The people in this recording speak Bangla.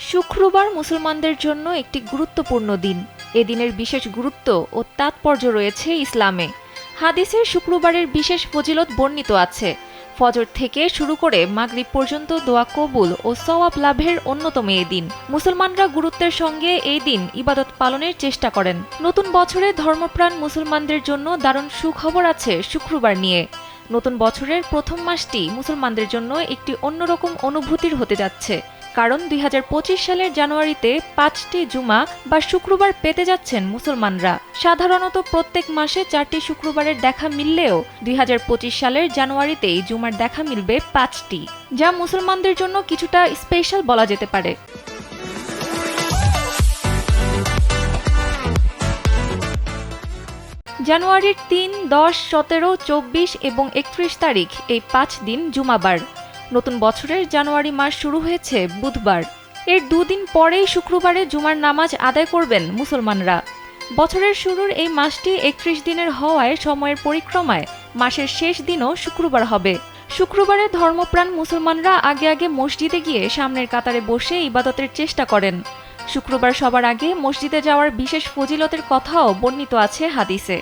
শুক্রবার মুসলমানদের জন্য একটি গুরুত্বপূর্ণ দিন। এ দিনের বিশেষ গুরুত্ব ও তাৎপর্য রয়েছে ইসলামে। হাদিসে শুক্রবারের বিশেষ ফজিলত বর্ণিত আছে। ফজর থেকে শুরু করে মাগরিব পর্যন্ত দোয়া কবুল ও সওয়াব লাভের অন্যতম এ দিন। মুসলমানরা গুরুত্বের সঙ্গে এই দিন ইবাদত পালনের চেষ্টা করেন। নতুন বছরে ধর্মপ্রাণ মুসলমানদের জন্য দারুণ সুখবর আছে শুক্রবার নিয়ে। নতুন বছরের প্রথম মাসটি মুসলমানদের জন্য একটি অন্যরকম অনুভূতির হতে যাচ্ছে, কারণ ২০২৫ সালের জানুয়ারিতে ৫টি জুমা বা শুক্রবার পেতে যাচ্ছেন মুসলমানরা। সাধারণত প্রত্যেক মাসে ৪টি শুক্রবারের দেখা মিললেও ২০২৫ সালের জানুয়ারিতেই জুমার দেখা মিলবে ৫টি, যা মুসলমানদের জন্য কিছুটা স্পেশাল বলা যেতে পারে। জানুয়ারির ৩, ১০, ১৭, ২৪ এবং ৩১ তারিখ এই ৫ দিন জুমাবার। নতুন বছরের জানুয়ারি মাস শুরু হয়েছে বুধবার। এর দুদিন পরেই শুক্রবারে জুমার নামাজ আদায় করবেন মুসলমানরা। বছরের শুরুর এই মাসটি ৩১ দিনের হওয়ায় সময়ের পরিক্রমায় মাসের শেষ দিনও শুক্রবার হবে। শুক্রবারে ধর্মপ্রাণ মুসলমানরা আগে আগে মসজিদে গিয়ে সামনের কাতারে বসে ইবাদতের চেষ্টা করেন। শুক্রবার সবার আগে মসজিদে যাওয়ার বিশেষ ফজিলতের কথাও বর্ণিত আছে হাদিসে।